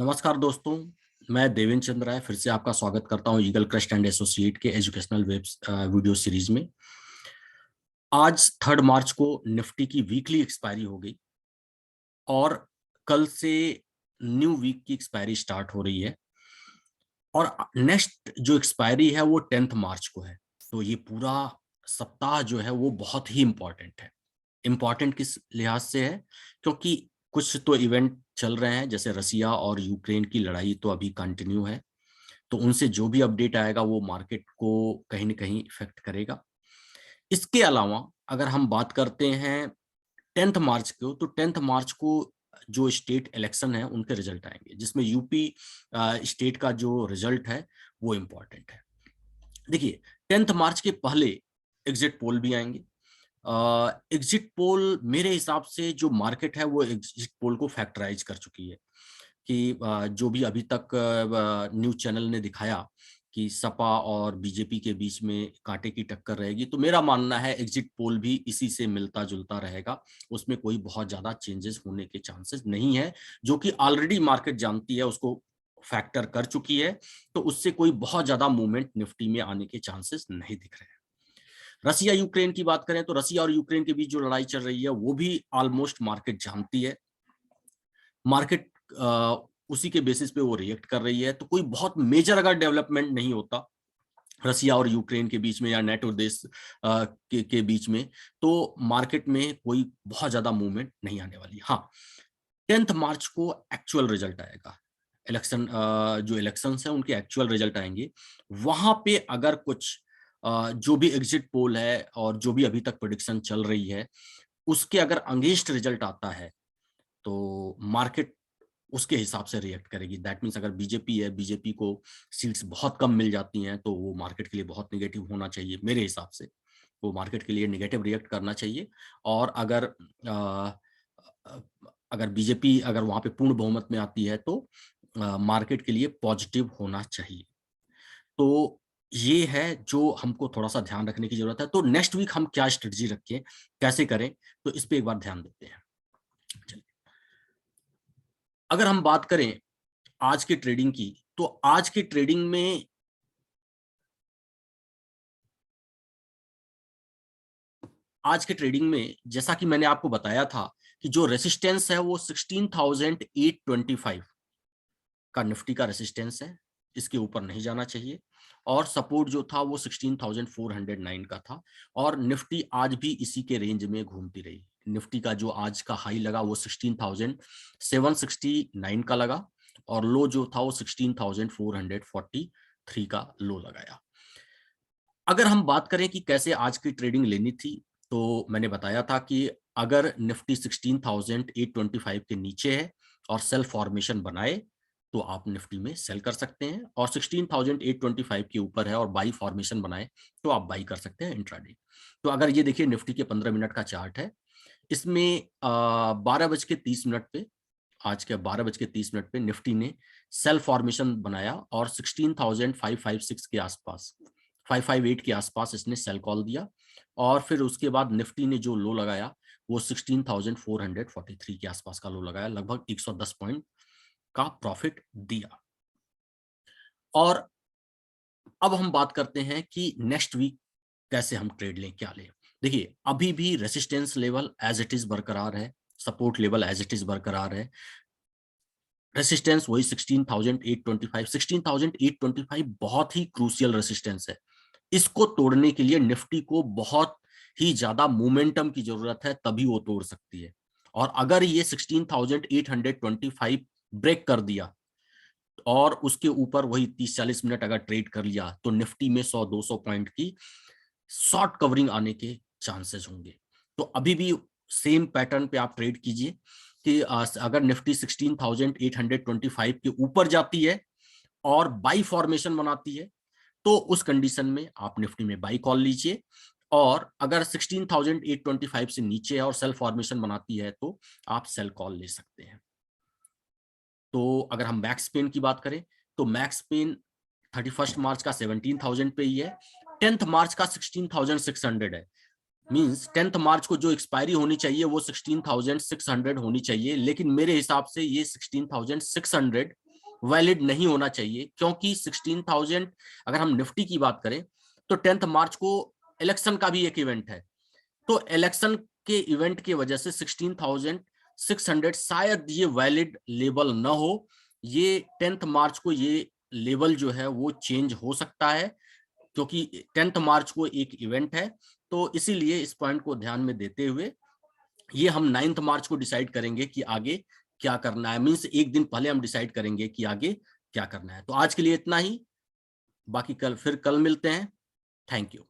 नमस्कार दोस्तों, मैं देवेंद्र चंद्र राय फिर से आपका स्वागत करता हूं ईगल क्रेस्ट एंड एसोसिएट के एजुकेशनल वीडियो सीरीज में। आज 3 मार्च को निफ्टी की वीकली एक्सपायरी हो गई और कल से न्यू वीक की एक्सपायरी स्टार्ट हो रही है और नेक्स्ट जो एक्सपायरी है वो 10 मार्च को है। तो ये पूरा सप्ताह जो है वो बहुत ही इम्पोर्टेंट है। इम्पोर्टेंट किस लिहाज से है? क्योंकि कुछ तो इवेंट चल रहे हैं, जैसे रसिया और यूक्रेन की लड़ाई तो अभी कंटिन्यू है, तो उनसे जो भी अपडेट आएगा वो मार्केट को कहीं न कहीं इफेक्ट करेगा। इसके अलावा अगर हम बात करते हैं 10th मार्च को, तो 10th मार्च को जो स्टेट इलेक्शन है उनके रिजल्ट आएंगे, जिसमें यूपी स्टेट का जो रिजल्ट है वो इम्पोर्टेंट है। देखिए, 10th मार्च के पहले एग्जिट पोल भी आएंगे। एग्जिट पोल मेरे हिसाब से जो मार्केट है वो एग्जिट पोल को फैक्टराइज कर चुकी है कि जो भी अभी तक न्यूज़ चैनल ने दिखाया कि सपा और बीजेपी के बीच में कांटे की टक्कर रहेगी, तो मेरा मानना है एग्जिट पोल भी इसी से मिलता-जुलता रहेगा। उसमें कोई बहुत ज़्यादा चेंजेस होने के चांसेस नहीं है, जो कि ऑलरेडी मार्केट जानती है, उसको फैक्टर कर चुकी है, तो उससे कोई बहुत ज़्यादा मूवमेंट निफ्टी में आने के चांसेस नहीं दिख रहे हैं। रसिया यूक्रेन की बात करें तो रसिया और यूक्रेन के बीच जो लड़ाई चल रही है वो भी ऑलमोस्ट मार्केट जानती है। मार्केट उसी के बेसिस पे वो रिएक्ट कर रही है, तो कोई बहुत मेजर अगर डेवलपमेंट नहीं होता रसिया और यूक्रेन के बीच में या नेटो देश के बीच में, तो मार्केट में कोई बहुत ज्यादा मूवमेंट नहीं आने वाली। हाँ, 10th मार्च को एक्चुअल रिजल्ट आएगा। इलेक्शन जो इलेक्शंस है उनके एक्चुअल रिजल्ट आएंगे। वहां पे अगर कुछ जो भी एग्जिट पोल है और जो भी अभी तक प्रेडिक्शन चल रही है उसके अगर अगेंस्ट रिजल्ट आता है, तो मार्केट उसके हिसाब से रिएक्ट करेगी। दैट मीन्स अगर बीजेपी है, बीजेपी को सीट्स बहुत कम मिल जाती हैं, तो वो मार्केट के लिए बहुत नेगेटिव होना चाहिए मेरे हिसाब से। वो मार्केट के लिए नेगेटिव रिएक्ट करना चाहिए। और अगर बीजेपी अगर वहां पे पूर्ण बहुमत में आती है तो मार्केट के लिए पॉजिटिव होना चाहिए। तो ये है जो हमको थोड़ा-सा ध्यान रखने की ज़रूरत है। तो नेक्स्ट वीक हम क्या स्ट्रेटजी रखें, कैसे करें? तो इस पे एक बार ध्यान देते हैं। चलिए, अगर हम बात करें आज की ट्रेडिंग की, तो आज के ट्रेडिंग में जैसा कि मैंने आपको बताया था कि जो रेजिस्टेंस है वो 16,825 का निफ्टी का रेजिस्टेंस है, इसके ऊपर नहीं जाना चाहिए। और सपोर्ट जो था वो 16,409 का था और निफ्टी आज भी इसी के रेंज में घूमती रही। निफ्टी का जो आज का हाई लगा वो 16,769 का लगा और लो जो था वो 16,443 का लो लगाया। अगर हम बात करें कि कैसे आज की ट्रेडिंग लेनी थी, तो मैंने बताया था कि अगर निफ्टी 16,825 के नीचे है और सेल फॉर्मेशन बनाए, तो आप निफ्टी में सेल कर सकते हैं और 16,825 के ऊपर है और बाई फॉर्मेशन बनाए, तो आप बाई कर सकते हैं इंट्राडे। तो अगर ये देखिए निफ्टी के 15 मिनट का चार्ट है, इसमें 12:30 पे, आज के 12:30 पे निफ्टी ने सेल फॉर्मेशन बनाया और 16,556 के आसपास 558 के आसपास इसने सेल कॉल दिया और फिर उसके बाद निफ्टी ने जो लो लगाया वो 16,443 के आसपास का लो लगाया, लगभग 110 पॉइंट का प्रॉफिट दिया। और अब हम बात करते हैं कि नेक्स्ट वीक कैसे हम ट्रेड लें, क्या लें। देखिए, अभी भी resistance level as it is बरकरार है, support level as it is बरकरार है। रेसिस्टेंस वही 16,825 16,825 बहुत ही क्रूशियल रेसिस्टेंस है। इसको तोड़ने के लिए निफ्टी को बहुत ही ज्यादा मोमेंटम की जरूरत है, तभी वो तोड़ सकती है। और अगर ये 16,825 ब्रेक कर दिया और उसके ऊपर वही 30-40 मिनट अगर ट्रेड कर लिया, तो निफ्टी में 100-200 पॉइंट की शॉर्ट कवरिंग आने के चांसेस होंगे। तो अभी भी सेम पैटर्न पे आप ट्रेड कीजिए कि अगर निफ्टी 16,825 के ऊपर जाती है और बाई फॉर्मेशन बनाती है, तो उस कंडीशन में आप निफ्टी में बाई कॉल लीजिए। और अगर 16,825 से नीचे है और सेल फॉर्मेशन बनाती है, तो आप सेल कॉल ले सकते हैं। तो अगर हम मैक्स पेन की बात करें, तो मैक्स पेन 31 मार्च का 17,000 पे ही है, 10th मार्च का 16,600 है। मींस 10th मार्च को जो एक्सपायरी होनी चाहिए वो 16,600 होनी चाहिए, लेकिन मेरे हिसाब से ये 16,600 वैलिड नहीं होना चाहिए, क्योंकि 16,000 अगर हम निफ्टी की बात करें तो 10 मार्च को इलेक्शन का भी एक इवेंट है, तो इलेक्शन के इवेंट की वजह से 16,600 शायद ये वैलिड लेवल ना हो। ये 10 मार्च को ये लेवल जो है वो चेंज हो सकता है, क्योंकि 10 मार्च को एक इवेंट है। तो इसीलिए इस पॉइंट को ध्यान में देते हुए ये हम 9 मार्च को डिसाइड करेंगे कि आगे क्या करना है, मींस एक दिन पहले हम डिसाइड करेंगे कि आगे क्या करना है। तो आज के लिए इतना ही, बाकी कल मिलते हैं। Thank you.